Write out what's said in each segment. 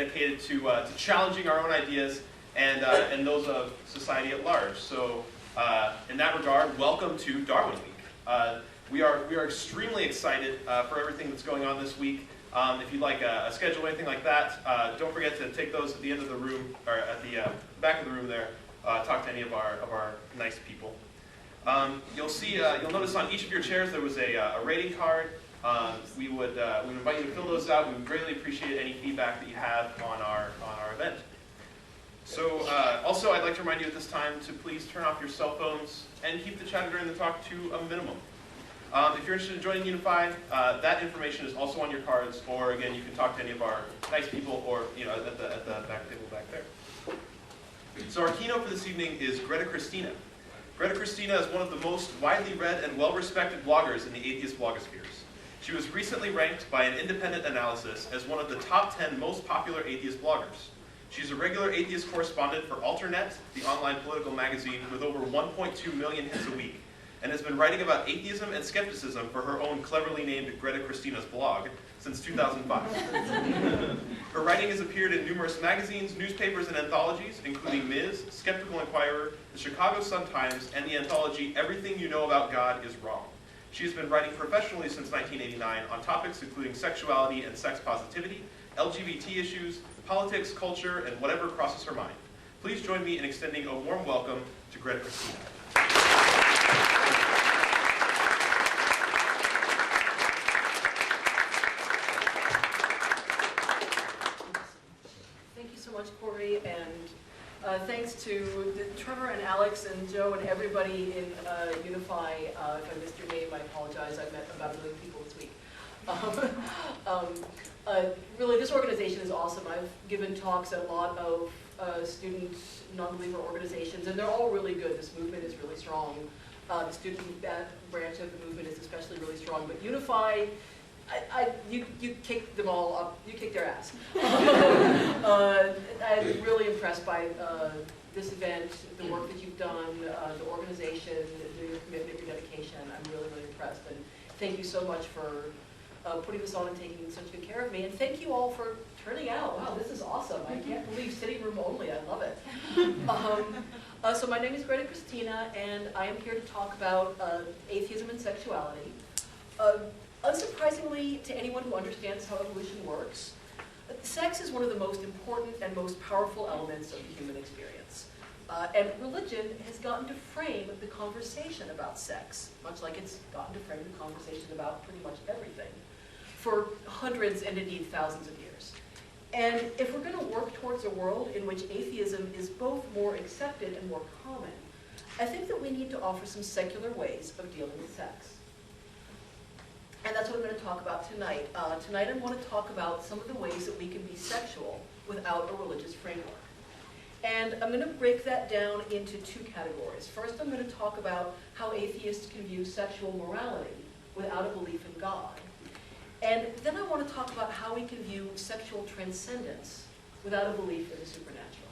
dedicated to challenging our own ideas and those of society at large. So in that regard, welcome to Darwin Week. We are extremely excited for everything that's going on this week. If you'd like a schedule or anything like that, don't forget to take those at the end of the room, or at the back of the room there. Talk to any of our nice people. You'll notice on each of your chairs there was a rating card. We would invite you to fill those out. We would greatly appreciate any feedback that you have on our event. So also, I'd like to remind you at this time to please turn off your cell phones and keep the chatter during the talk to a minimum. If you're interested in joining Unify, that information is also on your cards, or again, you can talk to any of our nice people, or at the back table back there. So our keynote for this evening is Greta Christina. Greta Christina is one of the most widely read and well-respected bloggers in the atheist blogospheres. She was recently ranked by an independent analysis as one of the top 10 most popular atheist bloggers. She's a regular atheist correspondent for AlterNet, the online political magazine with over 1.2 million hits a week, and has been writing about atheism and skepticism for her own cleverly named Greta Christina's blog since 2005. Her writing has appeared in numerous magazines, newspapers, and anthologies, including Ms., Skeptical Inquirer, the Chicago Sun-Times, and the anthology Everything You Know About God Is Wrong. She has been writing professionally since 1989 on topics including sexuality and sex positivity, LGBT issues, politics, culture, and whatever crosses her mind. Please join me in extending a warm welcome to Greta Christina. Thank you so much, Corey, and thanks to Trevor and Alex and Joe and everybody in Unify. If I missed your name, I apologize. I've met about 1 million people this week. Really, this organization is awesome. I've given talks at a lot of student non-believer organizations, and they're all really good. This movement is really strong. The student branch of the movement is especially really strong. But Unify, you kicked them all up. You kicked their ass. I'm really impressed by this event, the work that you've done, the organization, your commitment, your dedication. I'm really, really impressed. And thank you so much for putting this on and taking such good care of me. And thank you all for turning out. Wow, this is awesome. I can't believe sitting room only. I love it. So my name is Greta Christina, and I am here to talk about atheism and sexuality. Unsurprisingly, to anyone who understands how evolution works, sex is one of the most important and most powerful elements of the human experience. And religion has gotten to frame the conversation about sex, much like it's gotten to frame the conversation about pretty much everything, for hundreds and indeed thousands of years. And if we're going to work towards a world in which atheism is both more accepted and more common, I think that we need to offer some secular ways of dealing with sex. And that's what I'm going to talk about tonight. Tonight I want to talk about some of the ways that we can be sexual without a religious framework. And I'm going to break that down into two categories. First, I'm going to talk about how atheists can view sexual morality without a belief in God. And then I want to talk about how we can view sexual transcendence without a belief in the supernatural.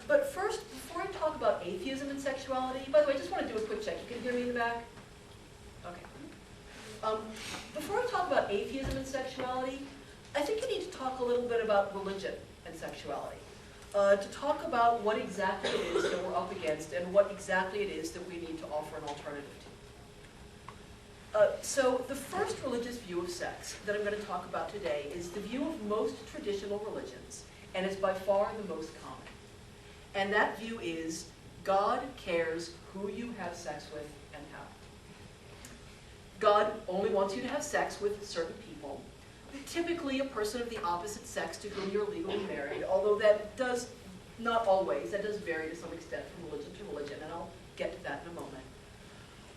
But first, before I talk about atheism and sexuality, by the way, I just want to do a quick check. You can hear me in the back? Okay. Before I talk about atheism and sexuality, I think I need to talk a little bit about religion and sexuality. To talk about what exactly it is that we're up against and what exactly it is that we need to offer an alternative to. So the first religious view of sex that I'm going to talk about today is the view of most traditional religions, and it's by far the most common. And that view is God cares who you have sex with and how. God only wants you to have sex with certain people, typically a person of the opposite sex to whom you're legally married, although that does, not always, that does vary to some extent from religion to religion, and I'll get to that in a moment.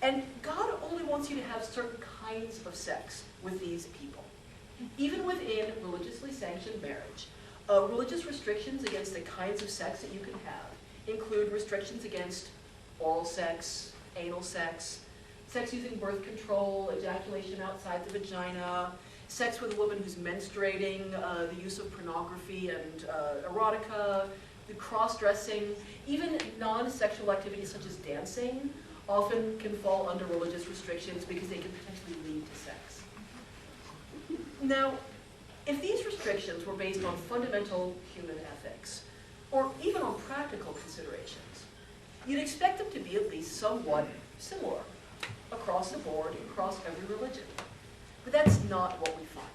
And God only wants you to have certain kinds of sex with these people. Even within religiously sanctioned marriage, religious restrictions against the kinds of sex that you can have include restrictions against oral sex, anal sex, sex using birth control, ejaculation outside the vagina, sex with a woman who's menstruating, the use of pornography and erotica, the cross-dressing, even non-sexual activities such as dancing often can fall under religious restrictions because they can potentially lead to sex. Now, If these restrictions were based on fundamental human ethics, or even on practical considerations, you'd expect them to be at least somewhat similar across the board, across every religion. But that's not what we find.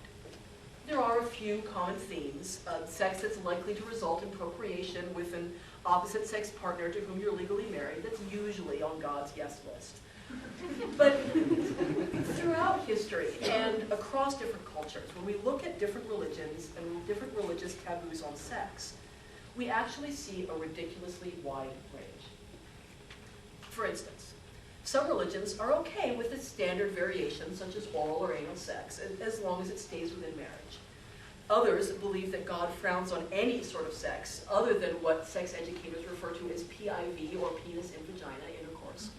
There are a few common themes. Sex that's likely to result in procreation with an opposite-sex partner to whom you're legally married. That's usually on God's yes list. But throughout history and across different cultures, when we look at different religions and different religious taboos on sex, we actually see a ridiculously wide range. For instance, some religions are okay with the standard variations such as oral or anal sex as long as it stays within marriage. Others believe that God frowns on any sort of sex other than what sex educators refer to as PIV, or penis in vagina intercourse.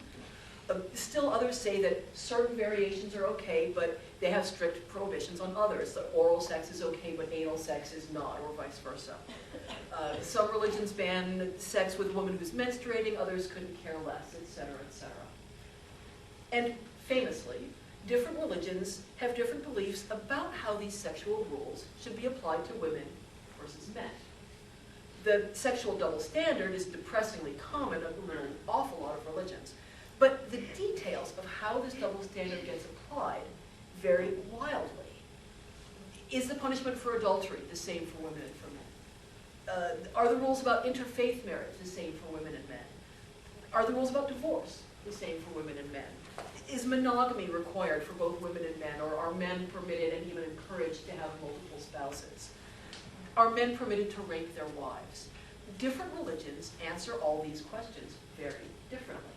Still others say that certain variations are okay, but they have strict prohibitions on others. That oral sex is okay, but anal sex is not, or vice versa. Some religions ban sex with a woman who's menstruating, others couldn't care less, etc., etc. And famously, different religions have different beliefs about how these sexual rules should be applied to women versus men. The sexual double standard is depressingly common in an awful lot of religions. But the details of how this double standard gets applied vary wildly. Is the punishment for adultery the same for women and for men? Are the rules about interfaith marriage the same for women and men? Are the rules about divorce the same for women and men? Is monogamy required for both women and men, or are men permitted and even encouraged to have multiple spouses? Are men permitted to rape their wives? Different religions answer all these questions very differently.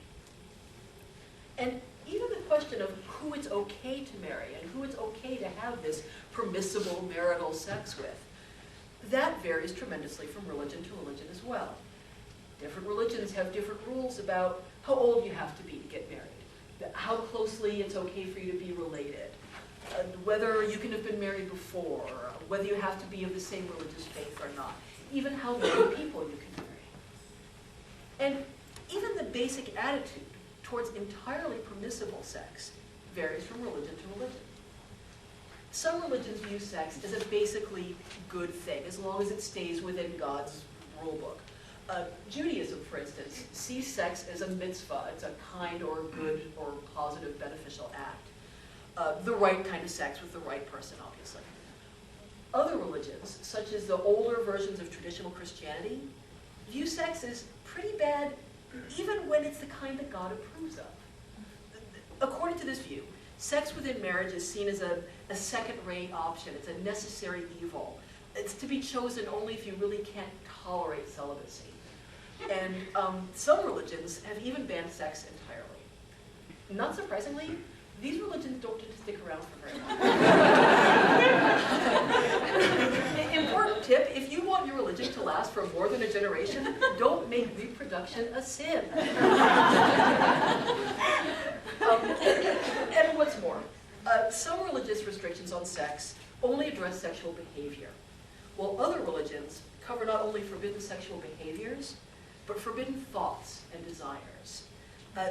And even the question of who it's okay to marry and who it's okay to have this permissible marital sex with, that varies tremendously from religion to religion as well. Different religions have different rules about how old you have to be to get married, how closely it's okay for you to be related, whether you can have been married before, whether you have to be of the same religious faith or not, even how many people you can marry. And even the basic attitude towards entirely permissible sex varies from religion to religion. Some religions view sex as a basically good thing, as long as it stays within God's rule book. Judaism, for instance, sees sex as a mitzvah. It's a kind or good or positive beneficial act. The right kind of sex with the right person, obviously. Other religions, such as the older versions of traditional Christianity, view sex as pretty bad even when it's the kind that God approves of. According to this view, sex within marriage is seen as a second-rate option. It's a necessary evil. It's to be chosen only if you really can't tolerate celibacy. And some religions have even banned sex entirely. Not surprisingly, these religions don't get to stick around for very long. Important tip, if you want your religion to last for more than a generation, don't make reproduction a sin. And what's more, some religious restrictions on sex only address sexual behavior, while other religions cover not only forbidden sexual behaviors, but forbidden thoughts and desires.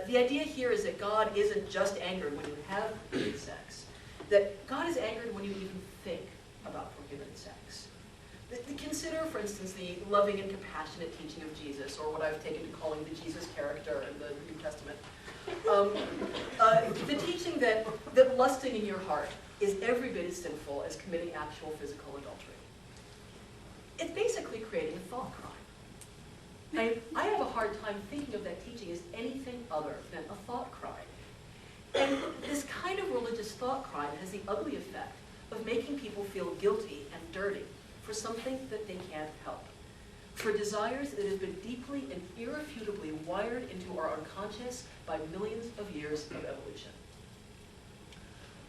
The idea here is that God isn't just angered when you have forbidden sex, that God is angered when you even think about forbidden sex. Consider, for instance, the loving and compassionate teaching of Jesus, or what I've taken to calling the Jesus character in the New Testament. The teaching that lusting in your heart is every bit as sinful as committing actual physical adultery. It's basically creating a thought crime. I have a hard time thinking of that teaching as anything other than a thought crime. And this kind of religious thought crime has the ugly effect of making people feel guilty and dirty for something that they can't help, for desires that have been deeply and irrefutably wired into our unconscious by millions of years of evolution.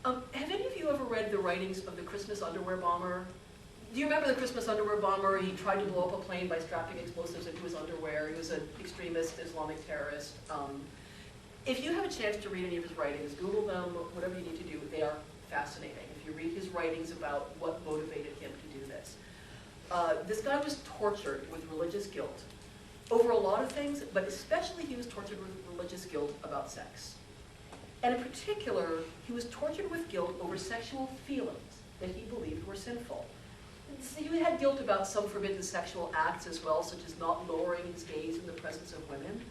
Have any of you ever read the writings of the Christmas underwear bomber? Do you remember the Christmas underwear bomber? He tried to blow up a plane by strapping explosives into his underwear. He was an extremist Islamic terrorist. If you have a chance to read any of his writings, Google them, whatever you need to do. They are fascinating. If you read his writings about what motivated him to do this. This guy was tortured with religious guilt over a lot of things, but especially he was tortured with religious guilt about sex. And in particular, he was tortured with guilt over sexual feelings that he believed were sinful. So you had guilt about some forbidden sexual acts as well, such as not lowering his gaze in the presence of women,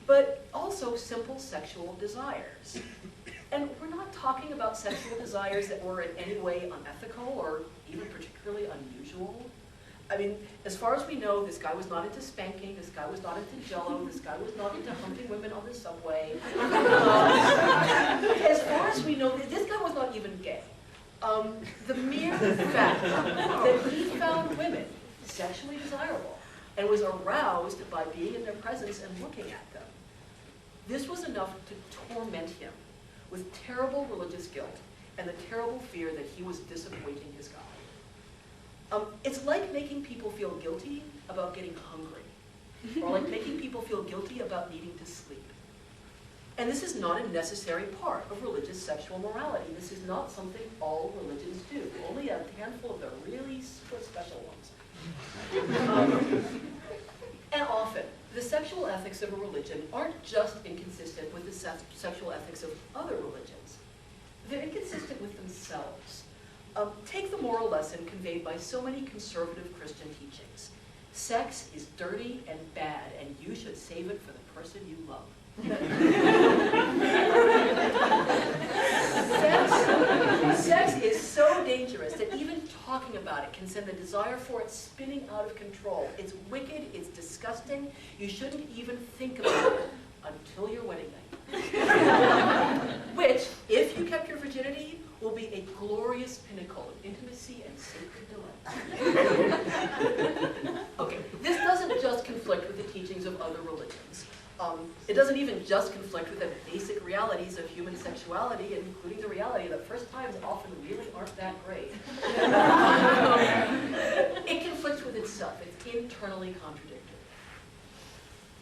but also simple sexual desires. And we're not talking about sexual desires that were in any way unethical or even particularly unusual. I mean, as far as we know, this guy was not into spanking, this guy was not into Jell-O, this guy was not into humping women on the subway. As far as we know, this guy was not even gay. The mere fact that he found women sexually desirable and was aroused by being in their presence and looking at them, this was enough to torment him with terrible religious guilt and the terrible fear that he was disappointing his God. It's like making people feel guilty about getting hungry, or like making people feel guilty about needing to sleep. And this is not a necessary part of religious sexual morality. This is not something all religions do. Only a handful of the really super special ones. And often, the sexual ethics of a religion aren't just inconsistent with the sexual ethics of other religions. They're inconsistent with themselves. Take the moral lesson conveyed by so many conservative Christian teachings. Sex is dirty and bad, and you should save it for the person you love. Sex is so dangerous that even talking about it can send the desire for it spinning out of control. It's wicked, it's disgusting. You shouldn't even think about it until your wedding night. Which, if you kept your virginity, will be a glorious pinnacle of intimacy and sacred delight. Okay, this doesn't just conflict with the teachings of other religions. It doesn't even just conflict with the basic realities of human sexuality, including the reality that first times often really aren't that great. It conflicts with itself. It's internally contradictory.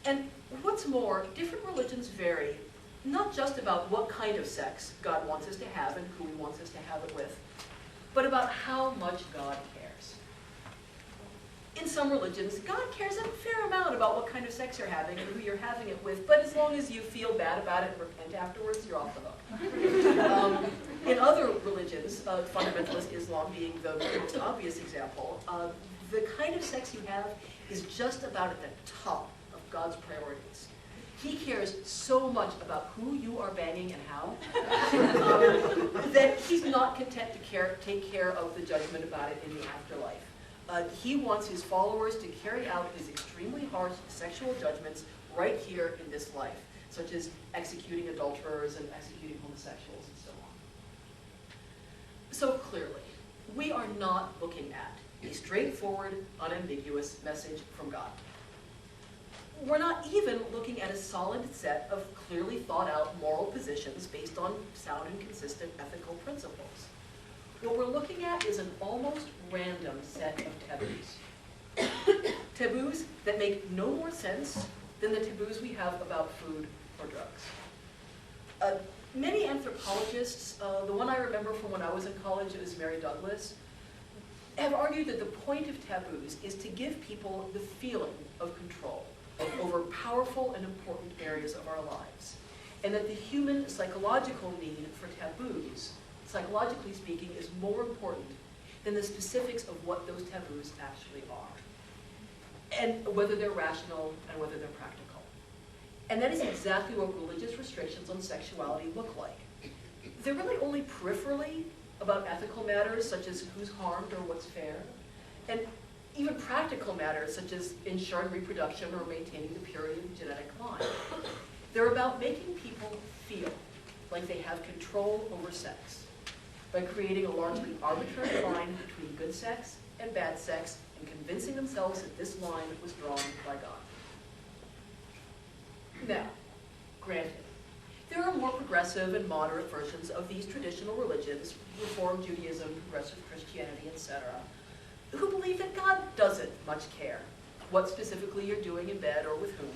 And what's more, different religions vary, not just about what kind of sex God wants us to have and who he wants us to have it with, but about how much God cares. In some religions, God cares a fair amount about what kind of sex you're having and who you're having it with, but as long as you feel bad about it and repent afterwards, you're off the hook. In other religions, fundamentalist Islam being the most obvious example, the kind of sex you have is just about at the top of God's priorities. He cares so much about who you are banging and how that he's not content to take care of the judgment about it in the afterlife. He wants his followers to carry out his extremely harsh sexual judgments right here in this life, such as executing adulterers and executing homosexuals and so on. So clearly, we are not looking at a straightforward, unambiguous message from God. We're not even looking at a solid set of clearly thought out moral positions based on sound and consistent ethical principles. What we're looking at is an almost random set of taboos. Taboos that make no more sense than the taboos we have about food or drugs. Many anthropologists, the one I remember from when I was in college, it was Mary Douglas, have argued that the point of taboos is to give people the feeling of control over powerful and important areas of our lives, and that the human psychological need for taboos, psychologically speaking, is more important than the specifics of what those taboos actually are, and whether they're rational and whether they're practical. And that is exactly what religious restrictions on sexuality look like. They're really only peripherally about ethical matters such as who's harmed or what's fair, and even practical matters such as ensuring reproduction or maintaining the purity of the genetic line. They're about making people feel like they have control over sex by creating a largely arbitrary line between good sex and bad sex and convincing themselves that this line was drawn by God. Now, granted, there are more progressive and moderate versions of these traditional religions, Reform Judaism, progressive Christianity, etc., who believe that God doesn't much care what specifically you're doing in bed or with whom,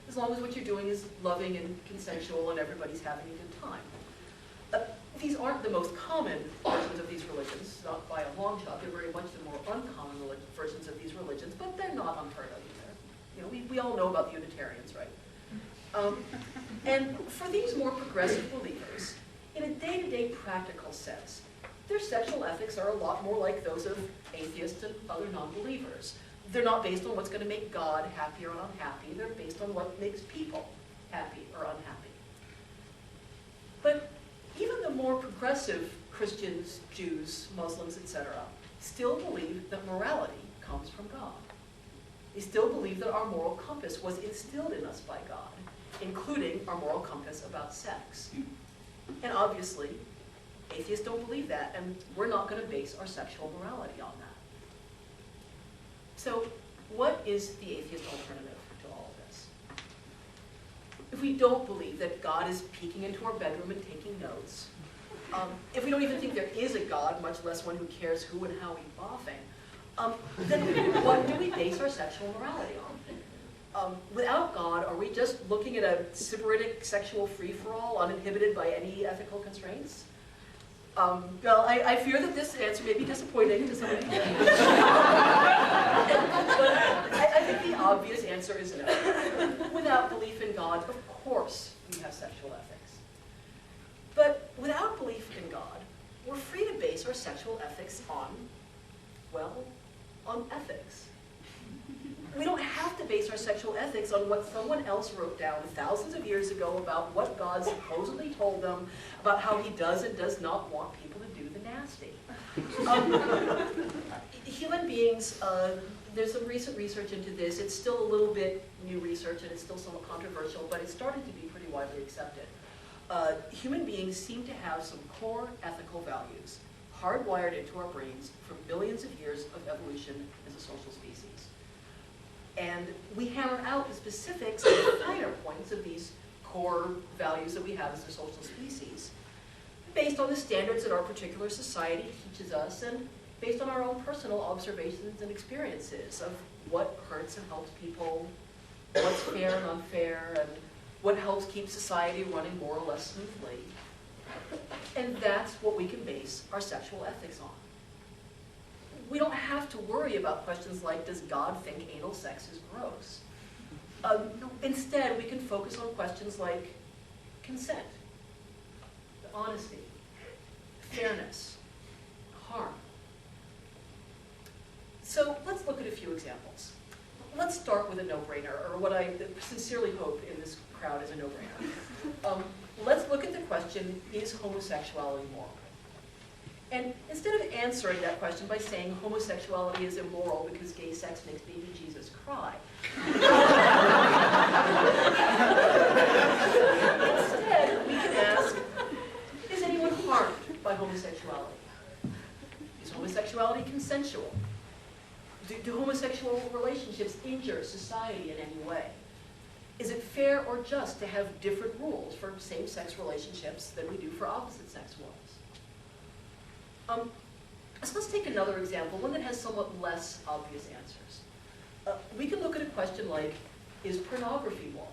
as long as what you're doing is loving and consensual and everybody's having a good time. These aren't the most common versions of these religions, not by a long shot. They're very much the more uncommon versions of these religions, but they're not unheard of either. You know, we all know about the Unitarians, right? And for these more progressive believers, in a day-to-day practical sense, their sexual ethics are a lot more like those of atheists and other non-believers. They're not based on what's going to make God happy or unhappy. They're based on what makes people happy or unhappy. But even the more progressive Christians, Jews, Muslims, etc., still believe that morality comes from God. They still believe that our moral compass was instilled in us by God, including our moral compass about sex. And obviously, atheists don't believe that, and we're not going to base our sexual morality on that. So, what is the atheist alternative to all of this? If we don't believe that God is peeking into our bedroom and taking notes, if we don't even think there is a God, much less one who cares who and how we boffing, then what do we base our sexual morality on? Without God, are we just looking at a sybaritic sexual free-for-all, uninhibited by any ethical constraints? Well, I fear that this answer may be disappointing to some of you. But I think the obvious answer is no. Without belief in God, of course we have sexual ethics. But without belief in God, we're free to base our sexual ethics on, well, on ethics. We don't have to base our sexual ethics on what someone else wrote down thousands of years ago about what God supposedly told them, about how he does and does not want people to do the nasty. Human beings, there's some recent research into this. It's still a little bit new research and it's still somewhat controversial, but it's starting to be pretty widely accepted. Human beings seem to have some core ethical values hardwired into our brains from billions of years of evolution as a social species. And we hammer out the specifics and the finer points of these core values that we have as a social species, based on the standards that our particular society teaches us, and based on our own personal observations and experiences of what hurts and helps people, what's fair and unfair, and what helps keep society running more or less smoothly. And that's what we can base our sexual ethics on. We don't have to worry about questions like, does God think anal sex is gross? Instead, we can focus on questions like consent, honesty, fairness, harm. So let's look at a few examples. Let's start with a no-brainer, or what I sincerely hope in this crowd is a no-brainer. Let's look at the question, is homosexuality moral? And instead of answering that question by saying homosexuality is immoral because gay sex makes baby Jesus cry, instead we can ask, is anyone harmed by homosexuality? Is homosexuality consensual? Do homosexual relationships injure society in any way? Is it fair or just to have different rules for same-sex relationships than we do for opposite-sex ones? So let's take another example, one that has somewhat less obvious answers. We can look at a question like, is pornography moral?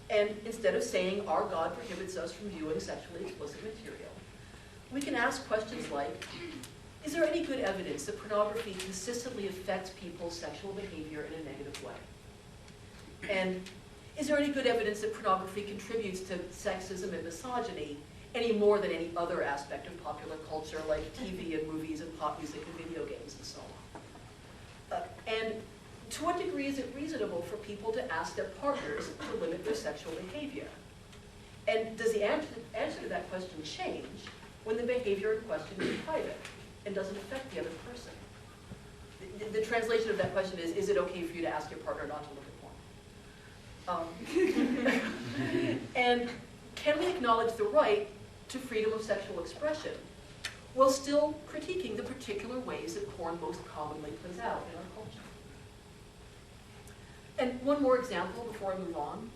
And instead of saying, our God prohibits us from viewing sexually explicit material, we can ask questions like, is there any good evidence that pornography consistently affects people's sexual behavior in a negative way? And is there any good evidence that pornography contributes to sexism and misogyny any more than any other aspect of popular culture like TV and movies and pop music and video games and so on? And to what degree is it reasonable for people to ask their partners to limit their sexual behavior? And does the answer to that question change when the behavior in question is private and doesn't affect the other person? The translation of that question is it okay for you to ask your partner not to look at porn? And can we acknowledge the right to freedom of sexual expression while still critiquing the particular ways that porn most commonly plays out in our culture? And one more example before I move on.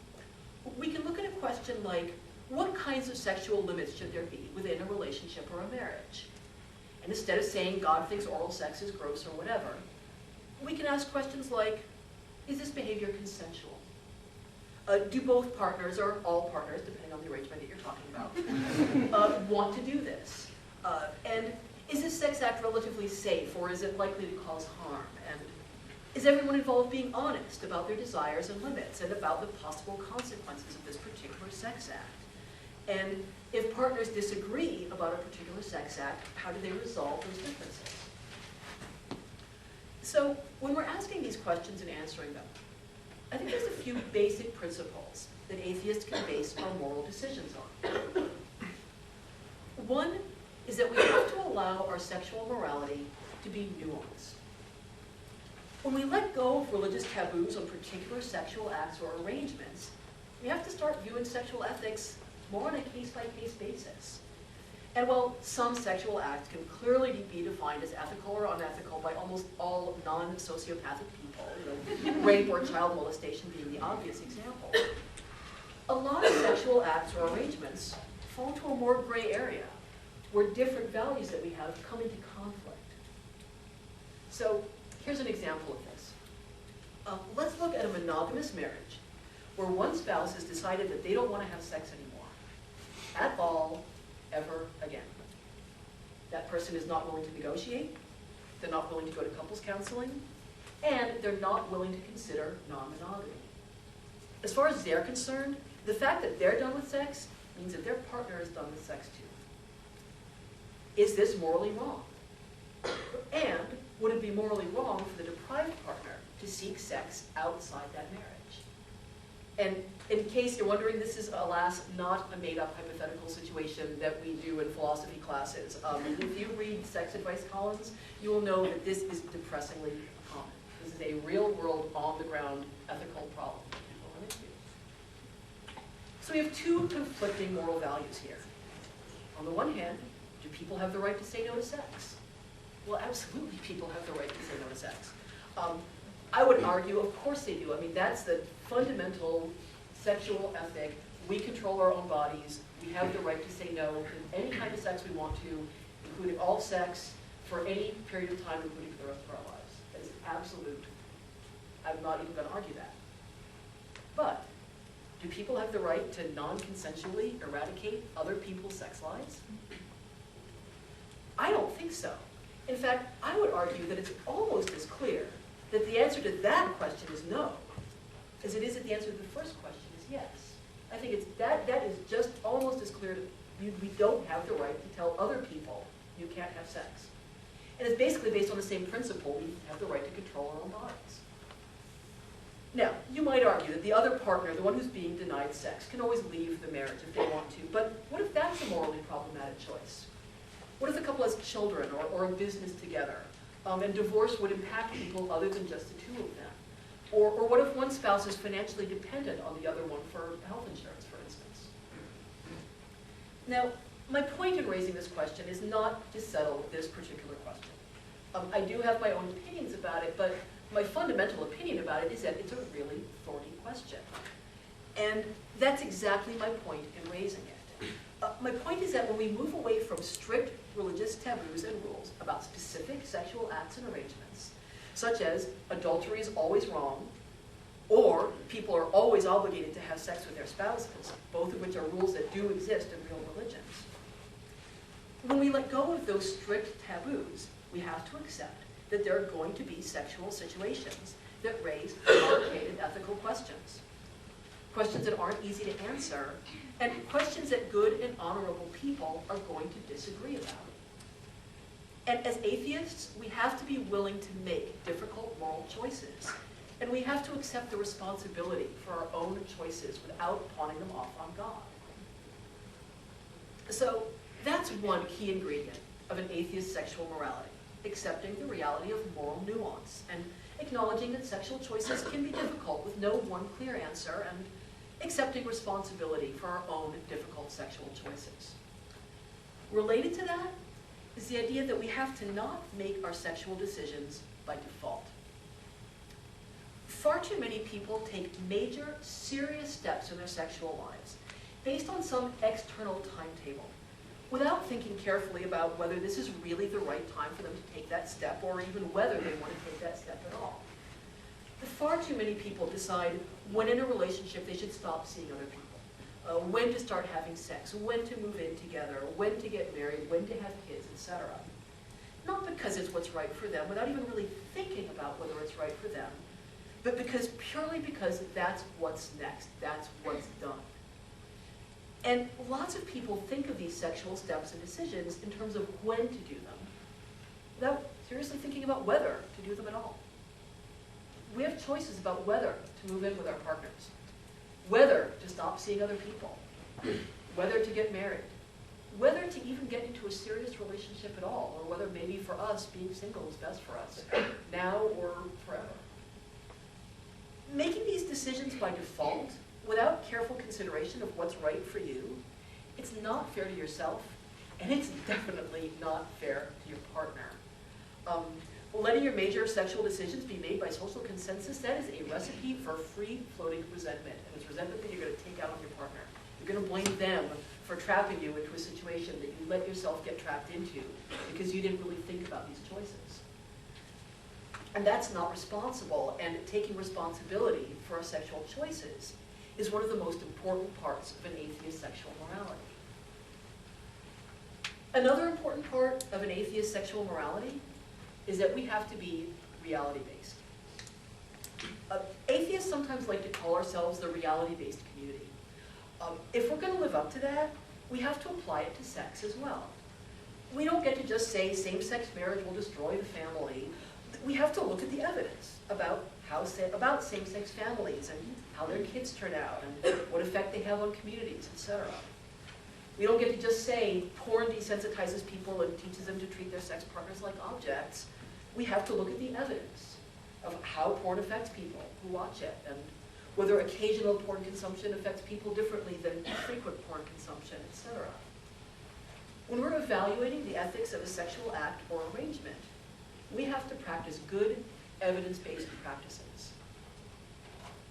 We can look at a question like, what kinds of sexual limits should there be within a relationship or a marriage? And instead of saying God thinks oral sex is gross or whatever, we can ask questions like, is this behavior consensual? Do both partners, or all partners, depending on the arrangement that you're talking about, want to do this? And is this sex act relatively safe, or is it likely to cause harm? And is everyone involved being honest about their desires and limits, and about the possible consequences of this particular sex act? And if partners disagree about a particular sex act, how do they resolve those differences? So when we're asking these questions and answering them, I think there's a few basic principles that atheists can base our moral decisions on. One is that we have to allow our sexual morality to be nuanced. When we let go of religious taboos on particular sexual acts or arrangements, we have to start viewing sexual ethics more on a case-by-case basis. And while some sexual acts can clearly be defined as ethical or unethical by almost all non-sociopathic people, rape or child molestation being the obvious example, a lot of sexual acts or arrangements fall into a more gray area, where different values that we have come into conflict. So here's an example of this. Let's look at a monogamous marriage, where one spouse has decided that they don't want to have sex anymore, at all, ever again. That person is not willing to negotiate, they're not willing to go to couples counseling, and they're not willing to consider non-monogamy. As far as they're concerned, the fact that they're done with sex means that their partner is done with sex too. Is this morally wrong? And would it be morally wrong for the deprived partner to seek sex outside that marriage? And in case you're wondering, this is, alas, not a made-up hypothetical situation that we do in philosophy classes. If you read sex advice columns, you will know that this is depressingly common. This is a real-world, on-the-ground ethical problem that people run into. So we have two conflicting moral values here. On the one hand, do people have the right to say no to sex? Well, absolutely, people have the right to say no to sex. I would argue, of course they do. I mean, that's the fundamental sexual ethic. We control our own bodies. We have the right to say no to any kind of sex we want to, including all sex, for any period of time, including for the rest of our lives. That is absolute. I'm not even going to argue that. But do people have the right to non-consensually eradicate other people's sex lives? I don't think so. In fact, I would argue that it's almost as clear that the answer to that question is no, as it is that the answer to the first question is yes. I think it's that is just almost as clear that we don't have the right to tell other people you can't have sex. And it's basically based on the same principle: we have the right to control our own bodies. Now, you might argue that the other partner, the one who's being denied sex, can always leave the marriage if they want to, but what if that's a morally problematic choice? What if the couple has children or a business together, and divorce would impact people other than just the two of them? Or what if one spouse is financially dependent on the other one for health insurance, for instance? Now, my point in raising this question is not to settle this particular question. I do have my own opinions about it, but my fundamental opinion about it is that it's a really thorny question. And that's exactly my point in raising it. My point is that when we move away from strict religious taboos and rules about specific sexual acts and arrangements, such as adultery is always wrong, or people are always obligated to have sex with their spouses, both of which are rules that do exist in real religions. When we let go of those strict taboos, we have to accept that there are going to be sexual situations that raise complicated ethical questions. Questions that aren't easy to answer, and questions that good and honorable people are going to disagree about. And as atheists, we have to be willing to make difficult moral choices, and we have to accept the responsibility for our own choices without pawning them off on God. So that's one key ingredient of an atheist sexual morality: accepting the reality of moral nuance and acknowledging that sexual choices can be difficult with no one clear answer, and accepting responsibility for our own difficult sexual choices. Related to that is the idea that we have to not make our sexual decisions by default. Far too many people take major, serious steps in their sexual lives based on some external timetable, without thinking carefully about whether this is really the right time for them to take that step, or even whether they want to take that step at all. Far too many people decide when in a relationship they should stop seeing other people, when to start having sex, when to move in together, when to get married, when to have kids, etc. Not because it's what's right for them, without even really thinking about whether it's right for them, but purely because that's what's next, that's what's done. And lots of people think of these sexual steps and decisions in terms of when to do them, without seriously thinking about whether to do them at all. We have choices about whether to move in with our partners, whether to stop seeing other people, whether to get married, whether to even get into a serious relationship at all, or whether maybe for us being single is best for us, now or forever. Making these decisions by default, without careful consideration of what's right for you, it's not fair to yourself, and it's definitely not fair to your partner. Letting your major sexual decisions be made by social consensus, that is a recipe for free-floating resentment, and it's resentment that you're going to take out on your partner. You're going to blame them for trapping you into a situation that you let yourself get trapped into because you didn't really think about these choices. And that's not responsible, and taking responsibility for our sexual choices is one of the most important parts of an atheist sexual morality. Another important part of an atheist sexual morality is that we have to be reality-based. Atheists sometimes like to call ourselves the reality-based community. If we're going to live up to that, we have to apply it to sex as well. We don't get to just say same-sex marriage will destroy the family. We have to look at the evidence about same-sex families and how their kids turn out and what effect they have on communities, etc. We don't get to just say porn desensitizes people and teaches them to treat their sex partners like objects. We have to look at the evidence of how porn affects people who watch it and whether occasional porn consumption affects people differently than frequent porn consumption, etc. When we're evaluating the ethics of a sexual act or arrangement, we have to practice good, evidence-based practices,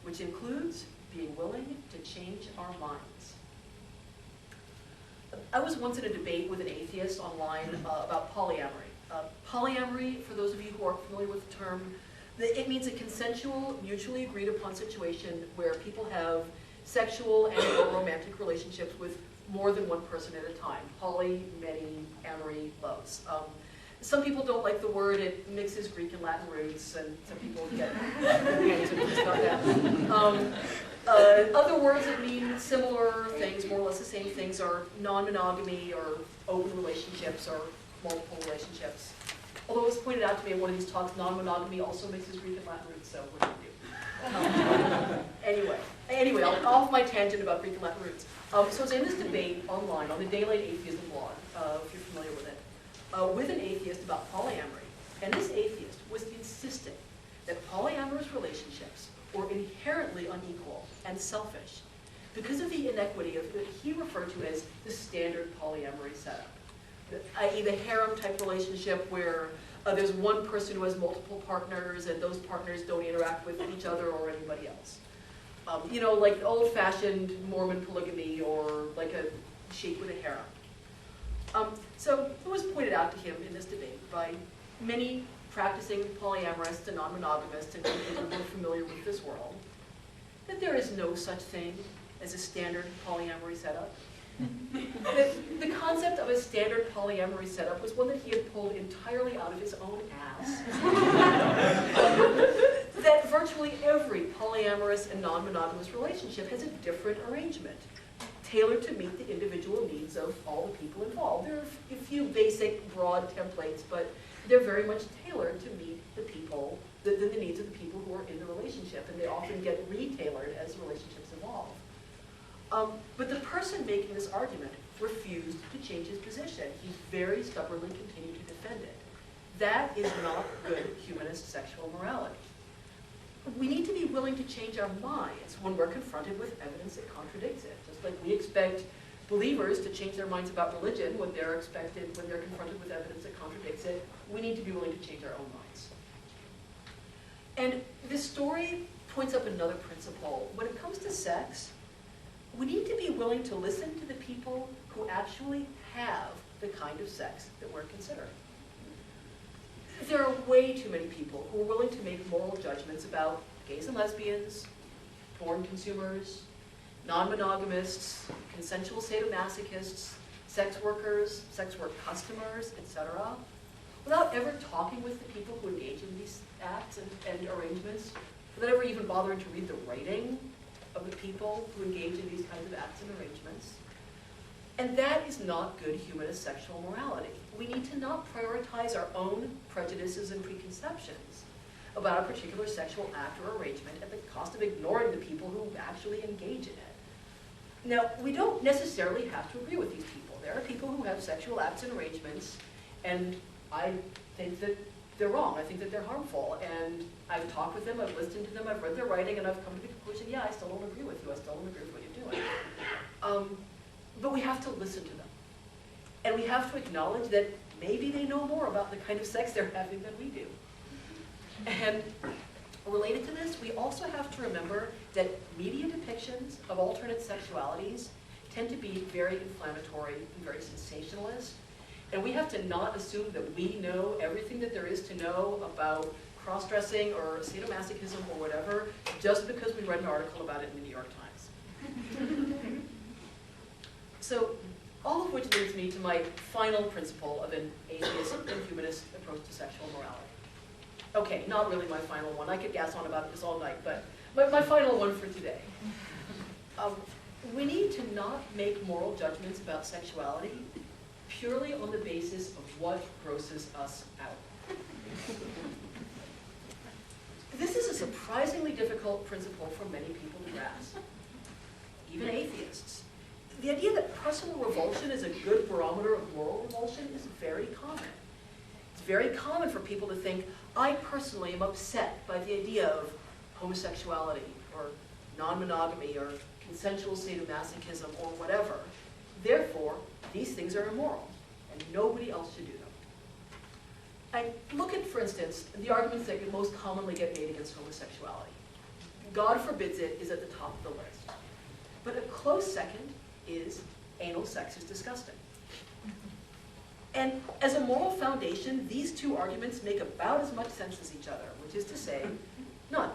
which includes being willing to change our minds. I was once in a debate with an atheist online about polyamory. Polyamory, for those of you who aren't familiar with the term, it means a consensual, mutually agreed upon situation where people have sexual and or romantic relationships with more than one person at a time. Poly, many, amory, loves. Some people don't like the word. It mixes Greek and Latin roots, and some people get about that. Other words that mean similar things, more or less the same things, are non-monogamy or open relationships or multiple relationships. Although it was pointed out to me in one of these talks, non-monogamy also mixes Greek and Latin roots, so what do you do? Anyway, I'll off my tangent about Greek and Latin roots. So I was in this debate online on the Daylight Atheism blog, if you're familiar with it, with an atheist about polyamory. And this atheist was insisting that polyamorous relationships were inherently unequal and selfish because of the inequity of what he referred to as the standard polyamory setup, i.e. the harem-type relationship where there's one person who has multiple partners and those partners don't interact with each other or anybody else. You know, like old-fashioned Mormon polygamy or like a sheik with a harem. So it was pointed out to him in this debate by many practicing polyamorists and non-monogamists and people who are familiar with this world that there is no such thing as a standard polyamory setup. The concept of a standard polyamory setup was one that he had pulled entirely out of his own ass. That virtually every polyamorous and non-monogamous relationship has a different arrangement, tailored to meet the individual needs of all the people involved. There are a few basic, broad templates, but they're very much tailored to meet the people, the needs of the people who are in the relationship, and they often get re-tailored as relationships evolve. But the person making this argument refused to change his position. He very stubbornly continued to defend it. That is not good humanist sexual morality. We need to be willing to change our minds when we're confronted with evidence that contradicts it. Just like we expect believers to change their minds about religion when they're confronted with evidence that contradicts it, we need to be willing to change our own minds. And this story points up another principle. When it comes to sex, we need to be willing to listen to the people who actually have the kind of sex that we're considering. There are way too many people who are willing to make moral judgments about gays and lesbians, porn consumers, non-monogamists, consensual sadomasochists, sex workers, sex work customers, etc., without ever talking with the people who engage in these acts and arrangements, without ever even bothering to read the writing of the people who engage in these kinds of acts and arrangements. And that is not good humanist sexual morality. We need to not prioritize our own prejudices and preconceptions about a particular sexual act or arrangement at the cost of ignoring the people who actually engage in it. Now, we don't necessarily have to agree with these people. There are people who have sexual acts and arrangements, and I think that they're wrong. I think that they're harmful. And I've talked with them, I've listened to them, I've read their writing, and I've come to the conclusion, yeah, I still don't agree with you. I still don't agree with what you're doing. But we have to listen to them. And we have to acknowledge that maybe they know more about the kind of sex they're having than we do. And related to this, we also have to remember that media depictions of alternate sexualities tend to be very inflammatory and very sensationalist. And we have to not assume that we know everything that there is to know about cross-dressing or sadomasochism or whatever, just because we read an article about it in the New York Times. So, all of which leads me to my final principle of an atheist and humanist approach to sexual morality. Okay, not really my final one. I could gas on about this all night, but my final one for today. We need to not make moral judgments about sexuality purely on the basis of what grosses us out. This is a surprisingly difficult principle for many people to grasp, even atheists. The idea that personal revulsion is a good barometer of moral revulsion is very common. It's very common for people to think, I personally am upset by the idea of homosexuality or non-monogamy or consensual sadomasochism or whatever. Therefore, these things are immoral, and nobody else should do them. And look at, for instance, the arguments that most commonly get made against homosexuality. God forbids it is at the top of the list. But a close second is anal sex is disgusting. And as a moral foundation, these two arguments make about as much sense as each other, which is to say, none.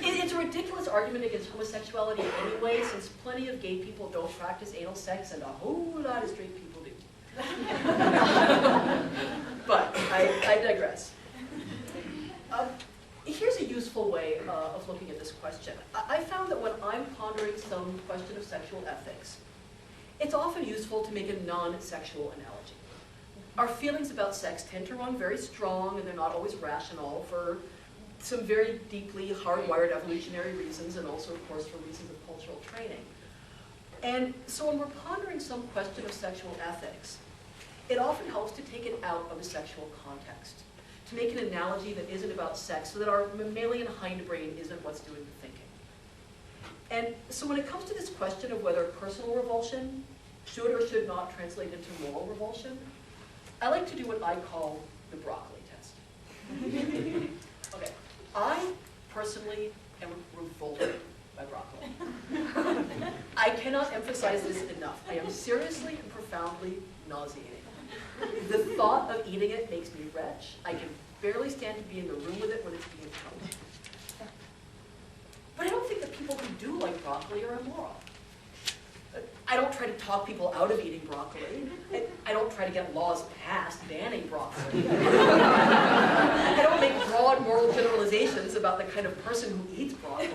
It's a ridiculous argument against homosexuality anyway, since plenty of gay people don't practice anal sex and a whole lot of straight people do. But I digress. Here's a useful way of looking at this question. I found that when I'm pondering some question of sexual ethics, it's often useful to make a non-sexual analogy. Our feelings about sex tend to run very strong, and they're not always rational for some very deeply hardwired evolutionary reasons, and also, of course, for reasons of cultural training. And so when we're pondering some question of sexual ethics, it often helps to take it out of a sexual context, to make an analogy that isn't about sex, so that our mammalian hindbrain isn't what's doing the thinking. And so when it comes to this question of whether personal revulsion should or should not translate into moral revulsion, I like to do what I call the broccoli test. Okay, I personally am revolted by broccoli. I cannot emphasize this enough. I am seriously and profoundly nauseating. The thought of eating it makes me retch. I can barely stand to be in the room with it when it's being cooked. But I don't think that people who do like broccoli are immoral. I don't try to talk people out of eating broccoli. I don't try to get laws passed banning broccoli. I don't make broad moral generalizations about the kind of person who eats broccoli.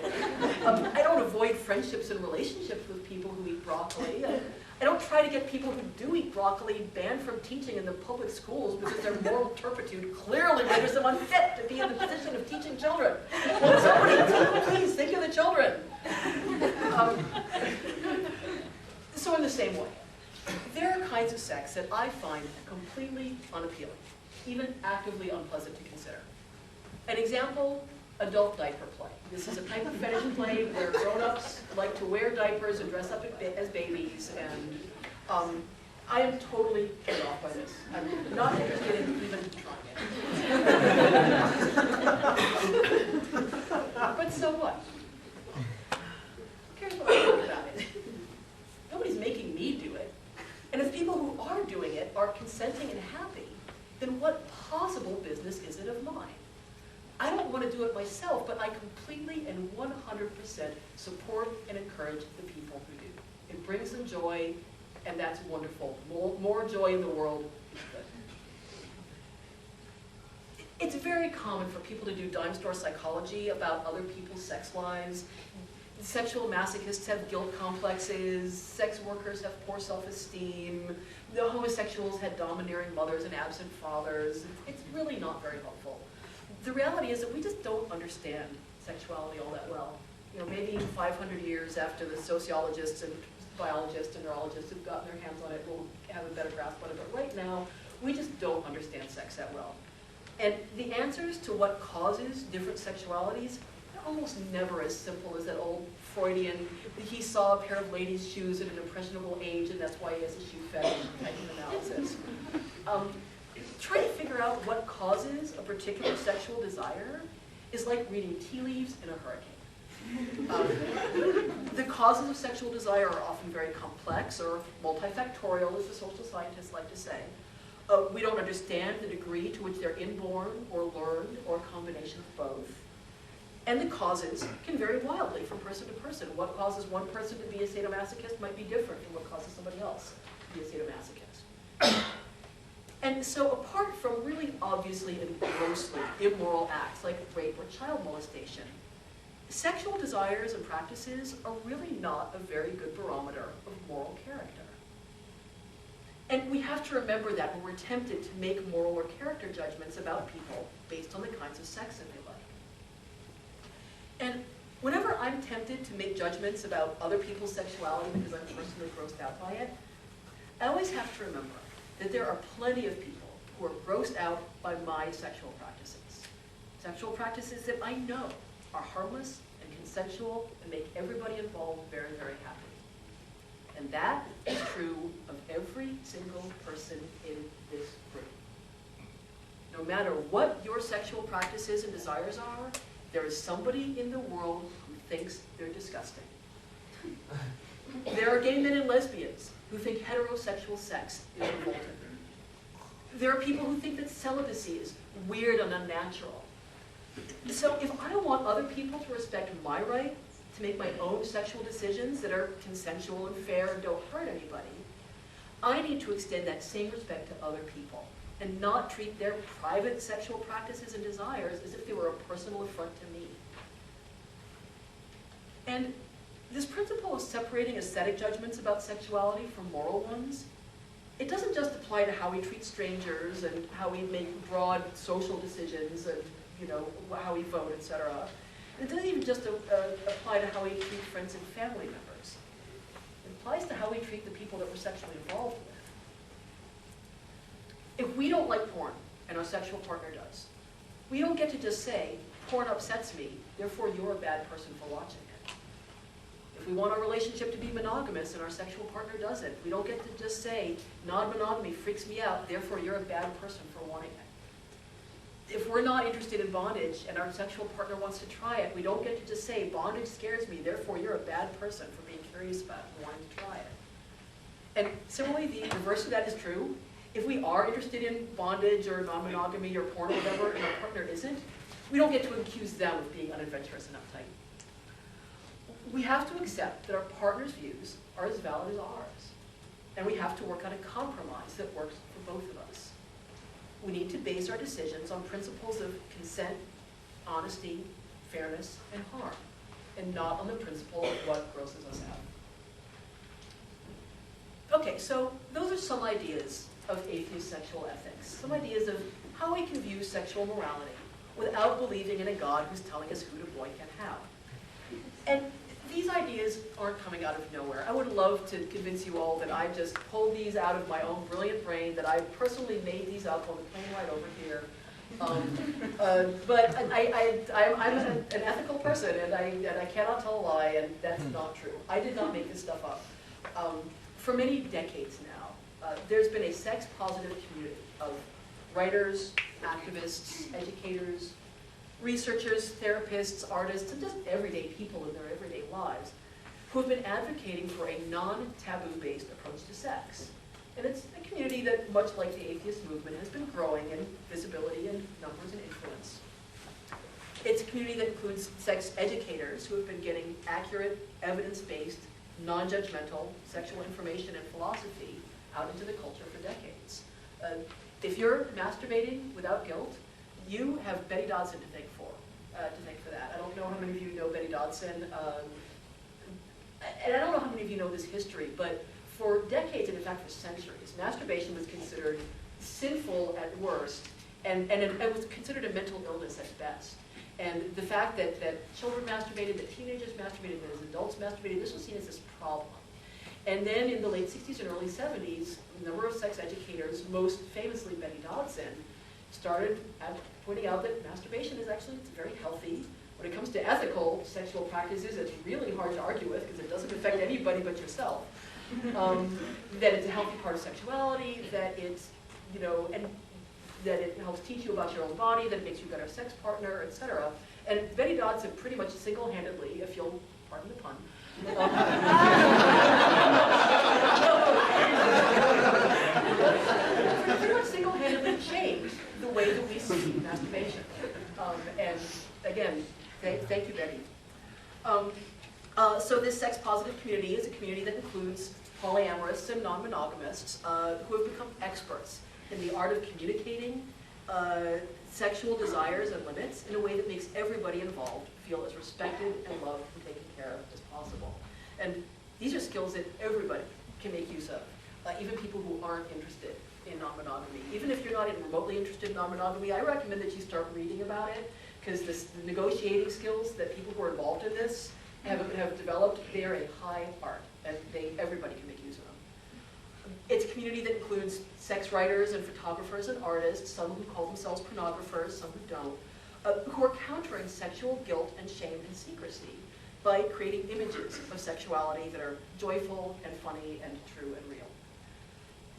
I don't avoid friendships and relationships with people who eat broccoli. I don't try to get people who do eat broccoli banned from teaching in the public schools because their moral turpitude clearly renders them unfit to be in the position of teaching children. Will somebody please think of the children? So in the same way, there are kinds of sex that I find completely unappealing, even actively unpleasant to consider. An example, adult diaper play. This is a type of fetish play where grown-ups like to wear diapers and dress up as babies, and I am totally turned off by this. I'm not interested in even trying it. But so what? Who cares what I think about it? Nobody's making me do it. And if people who are doing it are consenting and happy, then what possible business is it of mine? I don't want to do it myself, but I completely and 100% support and encourage the people who do. It brings them joy, and that's wonderful. More joy in the world is good. It's very common for people to do dime store psychology about other people's sex lives. Sexual masochists have guilt complexes, sex workers have poor self-esteem, the homosexuals had domineering mothers and absent fathers. It's really not very helpful. The reality is that we just don't understand sexuality all that well. You know, maybe 500 years after the sociologists and biologists and neurologists have gotten their hands on it, we'll have a better grasp on it. But right now, we just don't understand sex that well. And the answers to what causes different sexualities are almost never as simple as that old Freudian, he saw a pair of ladies' shoes at an impressionable age, and that's why he has a shoe fetish type of analysis. Trying to figure out what causes a particular sexual desire is like reading tea leaves in a hurricane. The causes of sexual desire are often very complex or multifactorial, as the social scientists like to say. We don't understand the degree to which they're inborn or learned or a combination of both. And the causes can vary wildly from person to person. What causes one person to be a sadomasochist might be different from what causes somebody else to be a sadomasochist. And so apart from really obviously and grossly immoral acts like rape or child molestation, sexual desires and practices are really not a very good barometer of moral character. And we have to remember that when we're tempted to make moral or character judgments about people based on the kinds of sex that they like. And whenever I'm tempted to make judgments about other people's sexuality because I'm personally grossed out by it, I always have to remember that there are plenty of people who are grossed out by my sexual practices. Sexual practices that I know are harmless and consensual and make everybody involved very, very happy. And that is true of every single person in this group. No matter what your sexual practices and desires are, there is somebody in the world who thinks they're disgusting. There are gay men and lesbians who think heterosexual sex is revolting. There are people who think that celibacy is weird and unnatural. So if I want other people to respect my right to make my own sexual decisions that are consensual and fair and don't hurt anybody, I need to extend that same respect to other people and not treat their private sexual practices and desires as if they were a personal affront to me. And this principle of separating aesthetic judgments about sexuality from moral ones, it doesn't just apply to how we treat strangers and how we make broad social decisions and how we vote, etc. It doesn't even just apply to how we treat friends and family members. It applies to how we treat the people that we're sexually involved with. If we don't like porn, and our sexual partner does, we don't get to just say, porn upsets me, therefore you're a bad person for watching it. If we want our relationship to be monogamous and our sexual partner doesn't, we don't get to just say, non-monogamy freaks me out, therefore you're a bad person for wanting it. If we're not interested in bondage and our sexual partner wants to try it, we don't get to just say, bondage scares me, therefore you're a bad person for being curious about it and wanting to try it. And similarly, the reverse of that is true. If we are interested in bondage or non-monogamy or porn or whatever, and our partner isn't, we don't get to accuse them of being unadventurous and uptight. We have to accept that our partner's views are as valid as ours. And we have to work out a compromise that works for both of us. We need to base our decisions on principles of consent, honesty, fairness, and harm, and not on the principle of what grosses us out. Okay, so those are some ideas of atheist sexual ethics, some ideas of how we can view sexual morality without believing in a God who's telling us who to boink and how. And these ideas aren't coming out of nowhere. I would love to convince you all that I just pulled these out of my own brilliant brain, that I personally made these up on the plane ride over here. But I'm an ethical person, and I cannot tell a lie, and that's not true. I did not make this stuff up. For many decades now, there's been a sex-positive community of writers, activists, educators, researchers, therapists, artists, and just everyday people in their everyday lives who have been advocating for a non-taboo-based approach to sex. And it's a community that, much like the atheist movement, has been growing in visibility and numbers and influence. It's a community that includes sex educators who have been getting accurate, evidence-based, non-judgmental sexual information and philosophy out into the culture for decades. If you're masturbating without guilt, you have Betty Dodson to thank for that. I don't know how many of you know Betty Dodson. and I don't know how many of you know this history, but for decades, and in fact for centuries, masturbation was considered sinful at worst, and it was considered a mental illness at best. And the fact that children masturbated, that teenagers masturbated, that as adults masturbated, this was seen as this problem. And then in the late 60s and early 70s, a number of sex educators, most famously Betty Dodson, started pointing out that masturbation is actually very healthy. When it comes to ethical sexual practices, it's really hard to argue with because it doesn't affect anybody but yourself. That it's a healthy part of sexuality, that it's, and that it helps teach you about your own body, that it makes you a better sex partner, etc. And Betty Dodson pretty much single-handedly, if you'll pardon the pun, pretty much single-handedly changed the way that we see masturbation. And again, thank you, Betty. So this sex-positive community is a community that includes polyamorous and non-monogamists who have become experts in the art of communicating sexual desires and limits in a way that makes everybody involved feel as respected and loved and taken care of as possible. And these are skills that everybody can make use of, even people who aren't interested in non-monogamy. Even if you're not even remotely interested in non-monogamy, I recommend that you start reading about it, because the negotiating skills that people who are involved in this have developed, they are a high art, and everybody can make use of them. It's a community that includes sex writers and photographers and artists, some who call themselves pornographers, some who don't, who are countering sexual guilt and shame and secrecy by creating images of sexuality that are joyful and funny and true and real.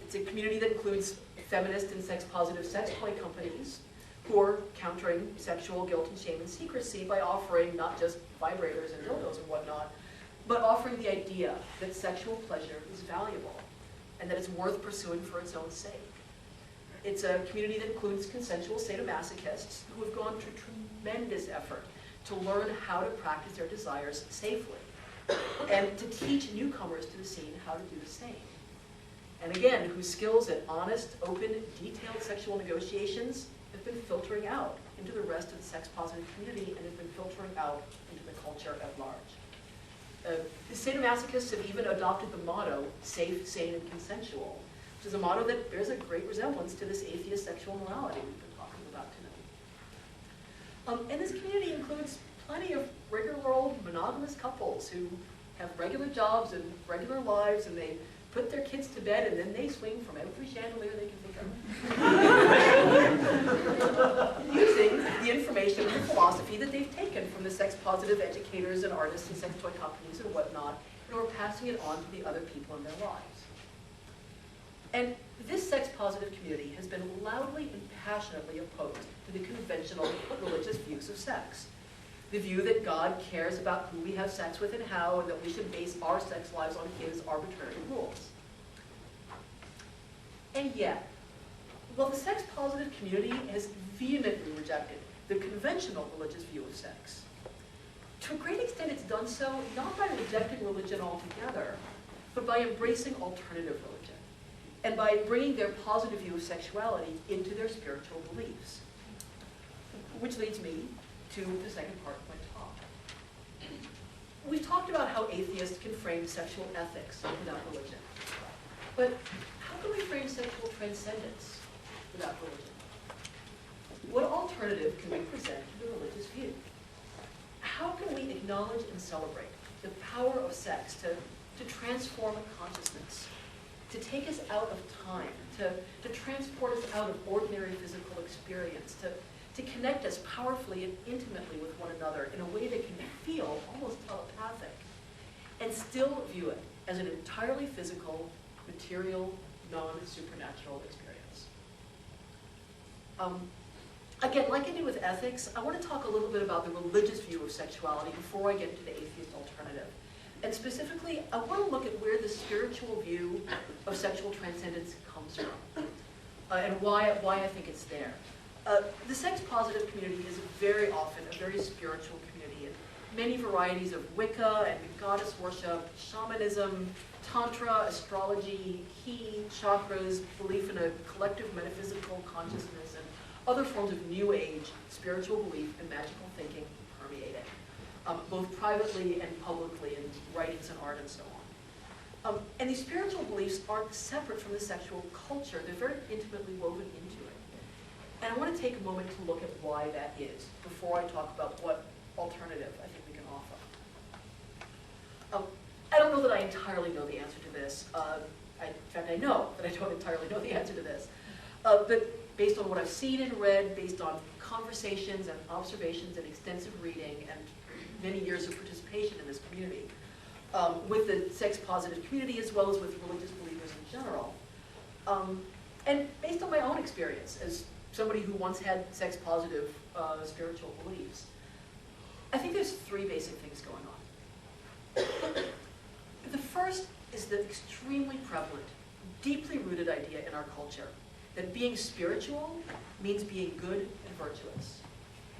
It's a community that includes feminist and sex-positive sex toy companies who are countering sexual guilt and shame and secrecy by offering not just vibrators and dildos and whatnot, but offering the idea that sexual pleasure is valuable and that it's worth pursuing for its own sake. It's a community that includes consensual sadomasochists who have gone to tremendous effort to learn how to practice their desires safely and to teach newcomers to the scene how to do the same. And again, whose skills at honest, open, detailed sexual negotiations have been filtering out into the rest of the sex-positive community and have been filtering out into the culture at large. The sadomasochists have even adopted the motto, safe, sane, and consensual, which is a motto that bears a great resemblance to this atheist sexual morality we've been talking about tonight. And this community includes plenty of regular old monogamous couples who have regular jobs and regular lives, and they put their kids to bed, and then they swing from every chandelier they can think of. Using the information and the philosophy that they've taken from the sex-positive educators and artists and sex toy companies and whatnot, and are passing it on to the other people in their lives. And this sex-positive community has been loudly and passionately opposed to the conventional religious views of sex. The view that God cares about who we have sex with and how, and that we should base our sex lives on his arbitrary rules. And yet, while the sex-positive community has vehemently rejected the conventional religious view of sex, to a great extent it's done so not by rejecting religion altogether, but by embracing alternative religion, and by bringing their positive view of sexuality into their spiritual beliefs. Which leads me to the second part of my talk. We've talked about how atheists can frame sexual ethics without religion. But how can we frame sexual transcendence without religion? What alternative can we present to the religious view? How can we acknowledge and celebrate the power of sex to transform a consciousness, to take us out of time, to transport us out of ordinary physical experience, to connect us powerfully and intimately with one another in a way that can feel almost telepathic, and still view it as an entirely physical, material, non-supernatural experience. Again, like I did with ethics, I want to talk a little bit about the religious view of sexuality before I get into the atheist alternative. And specifically, I want to look at where the spiritual view of sexual transcendence comes from, and why I think it's there. The sex-positive community is very often a very spiritual community, and many varieties of Wicca and goddess worship, shamanism, tantra, astrology, ki, chakras, belief in a collective metaphysical consciousness, and other forms of new age spiritual belief and magical thinking permeate it. both privately and publicly in writings and art and so on. And these spiritual beliefs aren't separate from the sexual culture. They're very intimately woven into it. And I want to take a moment to look at why that is before I talk about what alternative I think we can offer. I don't know that I entirely know the answer to this. In fact, I know that I don't entirely know the answer to this. But based on what I've seen and read, based on conversations and observations and extensive reading and many years of participation in this community, with the sex-positive community as well as with religious believers in general, and based on my own experience as somebody who once had sex-positive spiritual beliefs, I think there's three basic things going on. The first is the extremely prevalent, deeply rooted idea in our culture that being spiritual means being good and virtuous,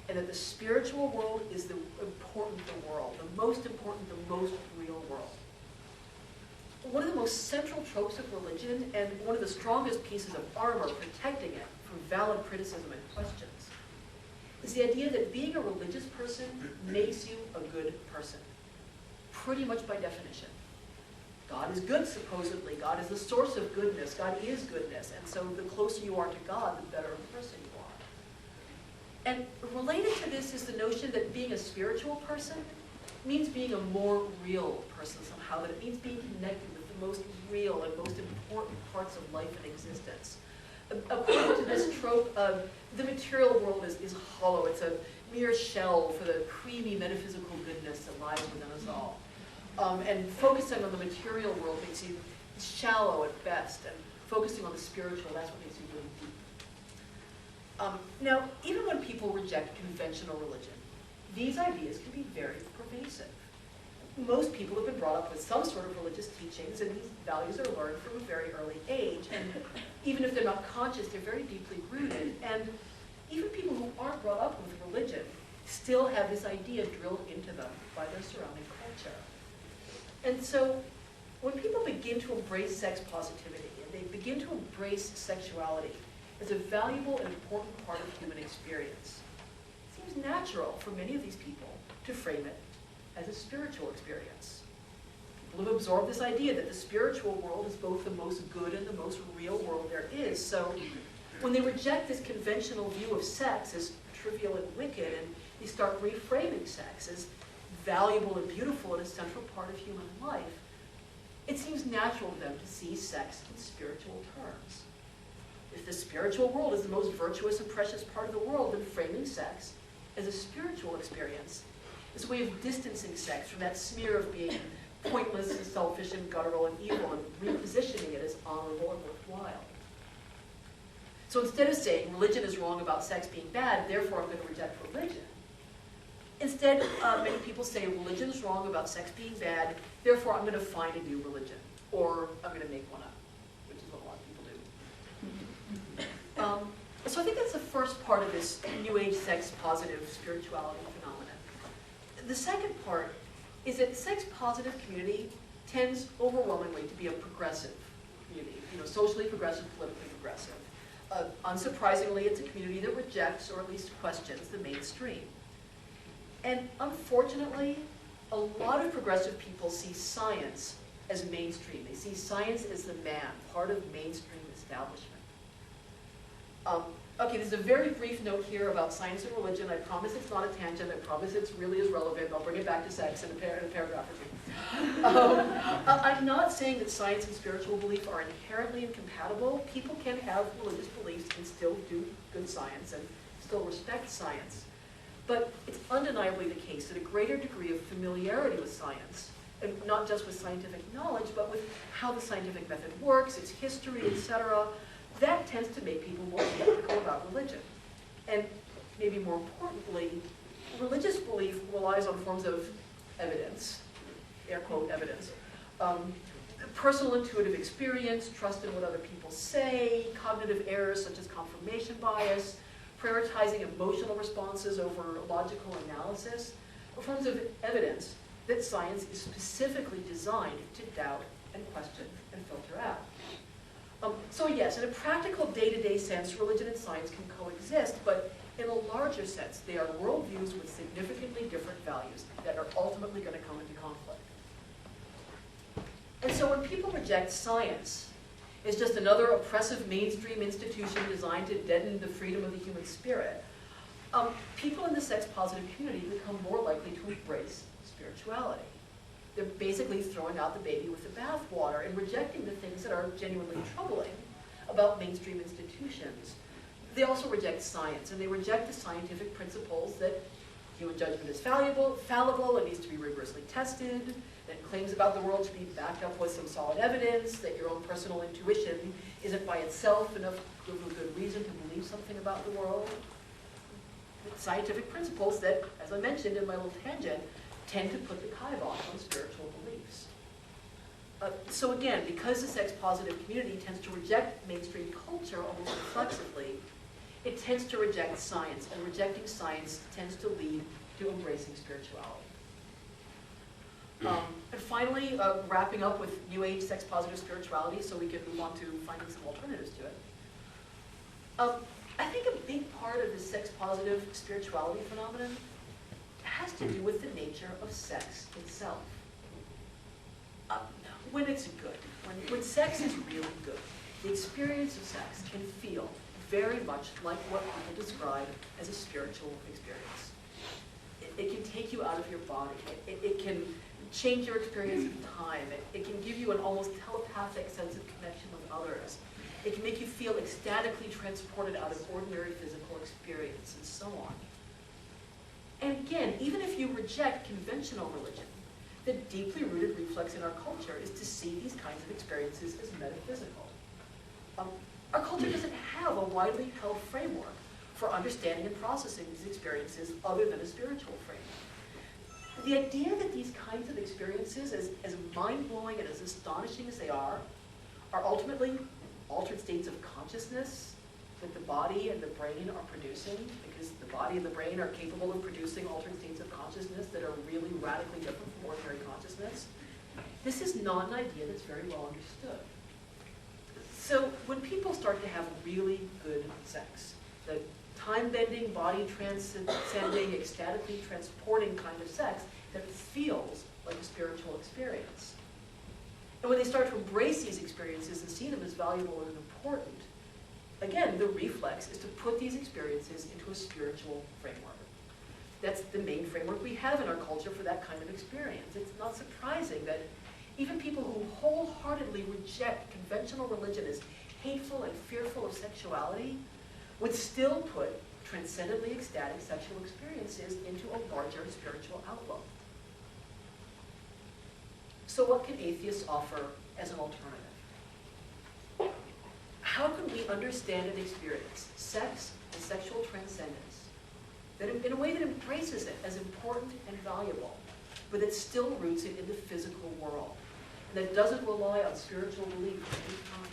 and that the spiritual world is the important world, the most important, the most real world. One of the most central tropes of religion and one of the strongest pieces of armor protecting it from valid criticism and questions is the idea that being a religious person makes you a good person, pretty much by definition. God is good, supposedly. God is the source of goodness. God is goodness. And so the closer you are to God, the better a person you are. And related to this is the notion that being a spiritual person means being a more real person somehow, that it means being connected with the most real and most important parts of life and existence. According to this trope, the material world is hollow. It's a mere shell for the creamy metaphysical goodness that lies within us all. And focusing on the material world makes you shallow at best, and focusing on the spiritual, that's what makes you really deep. Now, even when people reject conventional religion, these ideas can be very pervasive. Most people have been brought up with some sort of religious teachings, and these values are learned from a very early age. And even if they're not conscious, they're very deeply rooted. And even people who aren't brought up with religion still have this idea drilled into them by their surrounding culture. And so when people begin to embrace sex positivity, and they begin to embrace sexuality as a valuable and important part of human experience, it seems natural for many of these people to frame it as a spiritual experience. People have absorbed this idea that the spiritual world is both the most good and the most real world there is. So when they reject this conventional view of sex as trivial and wicked, and they start reframing sex as valuable and beautiful and a central part of human life, it seems natural to them to see sex in spiritual terms. If the spiritual world is the most virtuous and precious part of the world, then framing sex as a spiritual experience is a way of distancing sex from that smear of being pointless and selfish and guttural and evil, and repositioning it as honorable and worthwhile. So instead of saying religion is wrong about sex being bad, therefore I'm going to reject religion, instead, many people say religion is wrong about sex being bad, therefore I'm going to find a new religion, or I'm going to make one up, which is what a lot of people do. So I think that's the first part of this New Age sex-positive spirituality phenomenon. The second part is that the sex-positive community tends overwhelmingly to be a progressive community, socially progressive, politically progressive. Unsurprisingly, it's a community that rejects, or at least questions, the mainstream. And unfortunately, a lot of progressive people see science as mainstream. They see science as the man, part of mainstream establishment. Okay, there's a very brief note here about science and religion. I promise it's not a tangent. I promise it really is relevant. I'll bring it back to sex in a paragraph or two. I'm not saying that science and spiritual belief are inherently incompatible. People can have religious beliefs and still do good science and still respect science. But it's undeniably the case that a greater degree of familiarity with science, and not just with scientific knowledge, but with how the scientific method works, its history, etc., that tends to make people more skeptical about religion. And maybe more importantly, religious belief relies on forms of evidence, air quote evidence, personal intuitive experience, trust in what other people say, cognitive errors such as confirmation bias, prioritizing emotional responses over logical analysis, are forms of evidence that science is specifically designed to doubt and question and filter out. So yes, in a practical day-to-day sense, religion and science can coexist, but In a larger sense, they are worldviews with significantly different values that are ultimately going to come into conflict. And so when people reject science as just another oppressive mainstream institution designed to deaden the freedom of the human spirit, people in the sex-positive community become more likely to embrace spirituality. They're basically throwing out the baby with the bathwater and rejecting the things that are genuinely troubling about mainstream institutions. They also reject science, and they reject the scientific principles that human judgment is fallible, it needs to be rigorously tested, that claims about the world should be backed up with some solid evidence, that your own personal intuition isn't by itself enough of a good reason to believe something about the world. Scientific principles that, as I mentioned in my little tangent, tend to put the kibosh on spiritual beliefs. So again, because the sex-positive community tends to reject mainstream culture almost reflexively, it tends to reject science, and rejecting science tends to lead to embracing spirituality. And finally, wrapping up with New Age sex-positive spirituality so we can move on to finding some alternatives to it. I think a big part of the sex-positive spirituality phenomenon has to do with the nature of sex itself. When it's good, when sex is really good, the experience of sex can feel very much like what people describe as a spiritual experience. It can take you out of your body. It can change your experience of time. It can give you an almost telepathic sense of connection with others. It can make you feel ecstatically transported out of ordinary physical experience, and so on. And again, even if you reject conventional religion, the deeply rooted reflex in our culture is to see these kinds of experiences as metaphysical. Our culture doesn't have a widely held framework for understanding and processing these experiences other than a spiritual framework. The idea that these kinds of experiences, as mind-blowing and as astonishing as they are ultimately altered states of consciousness that the body and the brain are producing, because the body and the brain are capable of producing altered states of consciousness that are really radically different from ordinary consciousness. This is not an idea that's very well understood. So when people start to have really good sex, the time-bending, body-transcending, ecstatically transporting kind of sex that feels like a spiritual experience, and when they start to embrace these experiences and see them as valuable and important, again, the reflex is to put these experiences into a spiritual framework. That's the main framework we have in our culture for that kind of experience. It's not surprising that even people who wholeheartedly reject conventional religion as hateful and fearful of sexuality would still put transcendently ecstatic sexual experiences into a larger spiritual outlook. So what can atheists offer as an alternative? How can we understand and experience sex and sexual transcendence that in a way that embraces it as important and valuable, but that still roots it in the physical world, and that doesn't rely on spiritual belief at any time?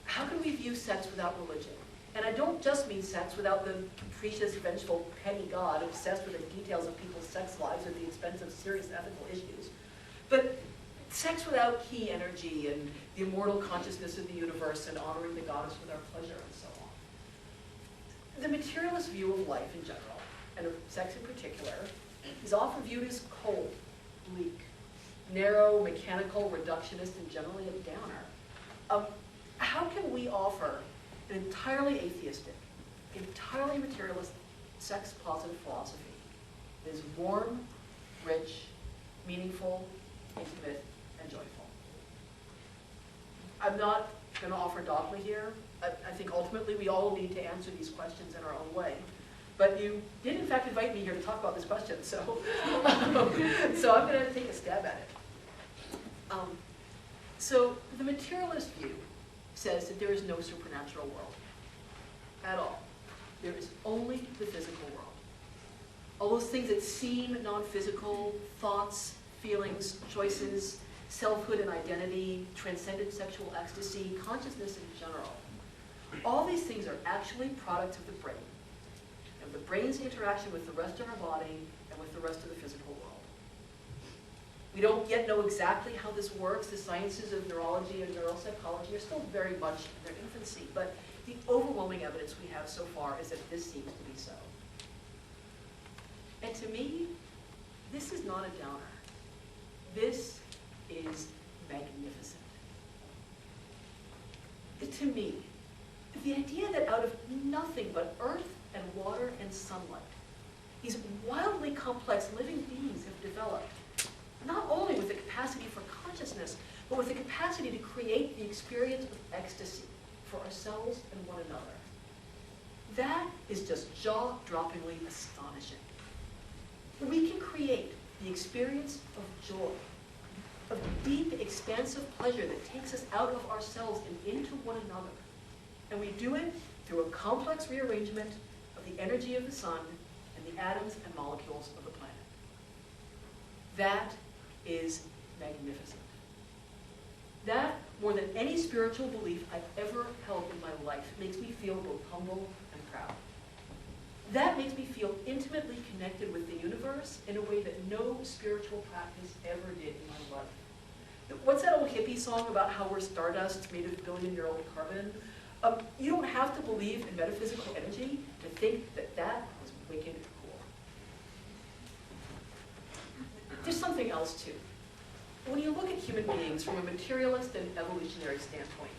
How can we view sex without religion? And I don't just mean sex without the capricious, vengeful, petty God obsessed with the details of people's sex lives at the expense of serious ethical issues. But sex without key energy and the immortal consciousness of the universe and honoring the goddess with our pleasure and so on. The materialist view of life in general, and of sex in particular, is often viewed as cold, bleak, narrow, mechanical, reductionist, and generally a downer. How can we offer an entirely atheistic, entirely materialist, sex-positive philosophy that is warm, rich, meaningful, intimate, and joyful? I'm not going to offer dogma here. I think ultimately we all need to answer these questions in our own way. But you did in fact invite me here to talk about this question, so, so I'm going to take a stab at it. So the materialist view says that there is no supernatural world at all. There is only the physical world. All those things that seem non-physical, thoughts, feelings, choices, selfhood and identity, transcendent sexual ecstasy, consciousness in general, all these things are actually products of the brain, and the brain's interaction with the rest of our body and with the rest of the physical world. We don't yet know exactly how this works. The sciences of neurology and neuropsychology are still very much in their infancy, but the overwhelming evidence we have so far is that this seems to be so. And to me, this is not a downer. This is magnificent. To me, the idea that out of nothing but earth and water and sunlight, these wildly complex living beings have developed, not only with the capacity for consciousness, but with the capacity to create the experience of ecstasy for ourselves and one another. That is just jaw-droppingly astonishing. We can create the experience of joy, of deep, expansive pleasure that takes us out of ourselves and into one another. And we do it through a complex rearrangement of the energy of the sun and the atoms and molecules of the planet. That is magnificent. That, more than any spiritual belief I've ever held in my life, makes me feel both humble and proud. That makes me feel intimately connected with the universe in a way that no spiritual practice ever did in my life. What's that old hippie song about how we're stardust made of billion-year-old carbon? You don't have to believe in metaphysical energy to think that that is wicked cool. There's something else, too. When you look at human beings from a materialist and evolutionary standpoint,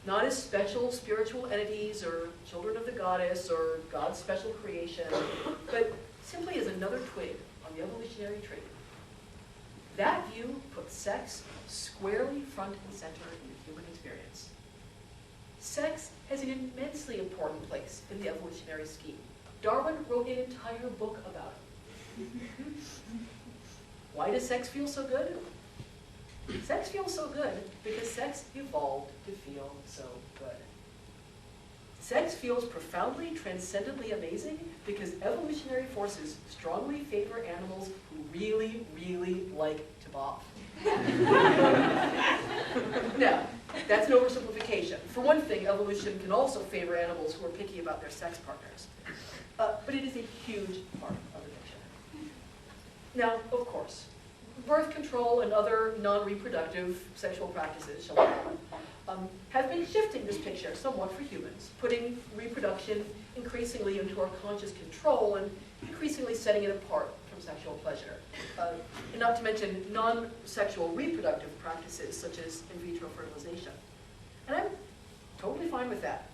not as special spiritual entities or children of the goddess or God's special creation, but simply as another twig on the evolutionary tree, that view puts sex squarely front and center in the human experience. Sex has an immensely important place in the evolutionary scheme. Darwin wrote an entire book about it. Why does sex feel so good? Sex feels so good because sex evolved to feel so good. Sex feels profoundly, transcendently amazing because evolutionary forces strongly favor animals who really, really like to boff. Now, that's an oversimplification. For one thing, evolution can also favor animals who are picky about their sex partners. But it is a huge part of the picture. Now, of course, birth control and other non-reproductive sexual practices, shall we call it, have been shifting this picture somewhat for humans, putting reproduction increasingly into our conscious control and increasingly setting it apart from sexual pleasure. And not to mention non-sexual reproductive practices such as in vitro fertilization. And I'm totally fine with that.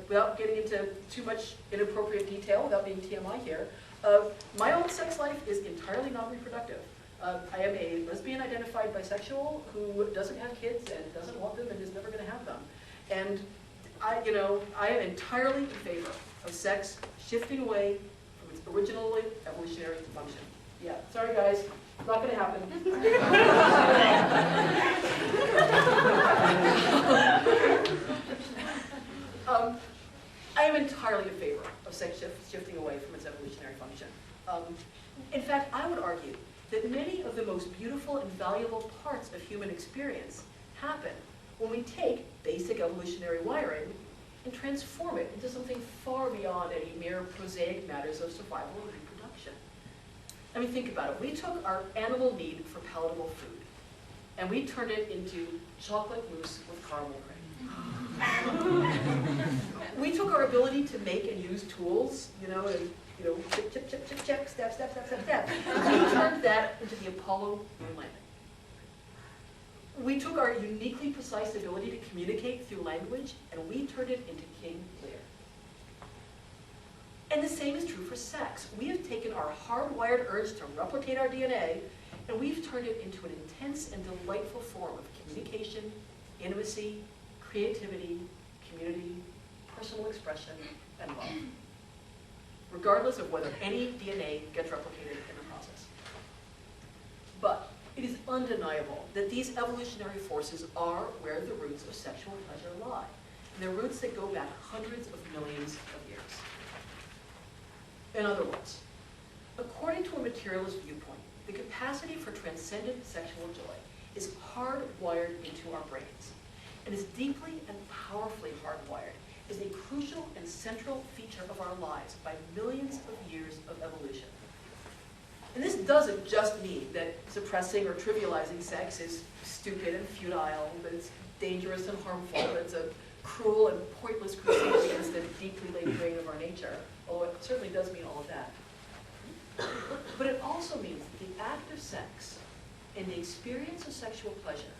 Without getting into too much inappropriate detail, without being TMI here, my own sex life is entirely non-reproductive. I am a lesbian identified bisexual who doesn't have kids and doesn't want them and is never going to have them. And I am entirely in favor of sex shifting away from its original evolutionary function. Yeah, sorry guys, not going to happen. I am entirely in favor of sex shifting away from its evolutionary function. In fact, I would argue that many of the most beautiful and valuable parts of human experience happen when we take basic evolutionary wiring and transform it into something far beyond any mere prosaic matters of survival and reproduction. I mean, think about it. We took our animal need for palatable food, and we turned it into chocolate mousse with caramel cream. We took our ability to make and use tools, and chip, chip, chip, chip, chip, step, step, step, step, step. We turned that into the Apollo moon landing. We took our uniquely precise ability to communicate through language, and we turned it into King Lear. And the same is true for sex. We have taken our hardwired urge to replicate our DNA, and we've turned it into an intense and delightful form of communication, intimacy, creativity, community, personal expression, and love, regardless of whether any DNA gets replicated in the process. But it is undeniable that these evolutionary forces are where the roots of sexual pleasure lie, and they're roots that go back hundreds of millions of years. In other words, according to a materialist viewpoint, the capacity for transcendent sexual joy is hardwired into our brains, and is deeply and powerfully hardwired as a crucial and central feature of our lives by millions of years of evolution. And this doesn't just mean that suppressing or trivializing sex is stupid and futile, that it's dangerous and harmful, that it's a cruel and pointless crusade against the deeply laid grain of our nature, although it certainly does mean all of that. But it also means that the act of sex and the experience of sexual pleasure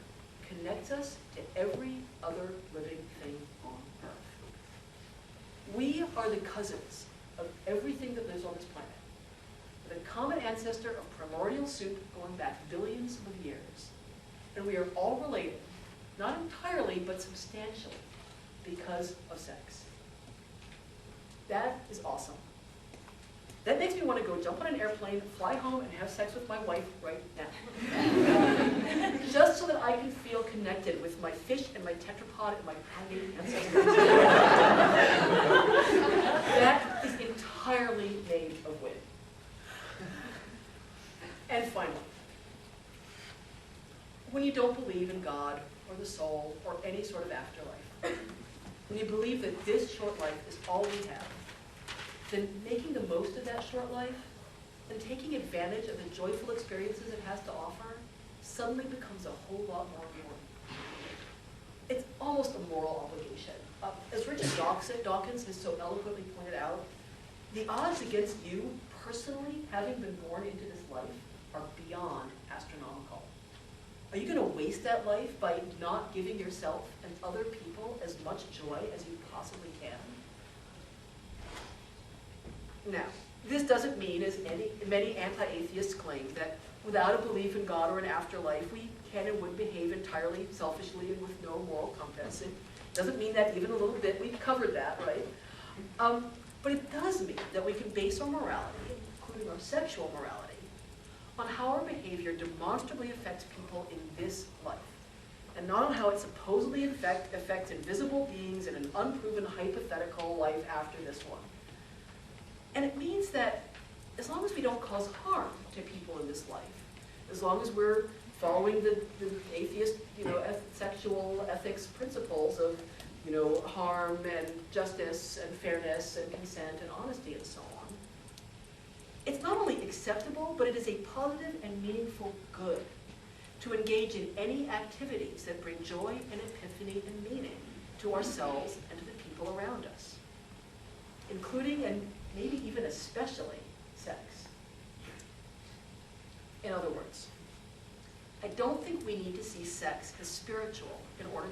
connects us to every other living thing on Earth. We are the cousins of everything that lives on this planet, with a common ancestor of primordial soup going back billions of years. And we are all related, not entirely, but substantially, because of sex. That is awesome. That makes me want to go jump on an airplane, fly home, and have sex with my wife right now. Just so that I can feel connected with my fish and my tetrapod and my primate ancestors. That is entirely made of wind. And finally, when you don't believe in God or the soul or any sort of afterlife, when you believe that this short life is all we have, then making the most of that short life and taking advantage of the joyful experiences it has to offer suddenly becomes a whole lot more important. It's almost a moral obligation. As Richard Dawkins has so eloquently pointed out, the odds against you personally having been born into this life are beyond astronomical. Are you going to waste that life by not giving yourself and other people as much joy as you possibly can? Now, this doesn't mean, as many anti-atheists claim, that without a belief in God or an afterlife, we can and would behave entirely selfishly and with no moral compass. It doesn't mean that even a little bit. We've covered that, right? But it does mean that we can base our morality, including our sexual morality, on how our behavior demonstrably affects people in this life, and not on how it supposedly affects invisible beings in an unproven hypothetical life after this one. And it means that as long as we don't cause harm to people in this life, as long as we're following the atheist, sexual ethics principles of, harm and justice and fairness and consent and honesty and so on, it's not only acceptable, but it is a positive and meaningful good to engage in any activities that bring joy and epiphany and meaning to ourselves and to the people around us, including and maybe even especially sex. In other words, I don't think we need to see sex as spiritual in order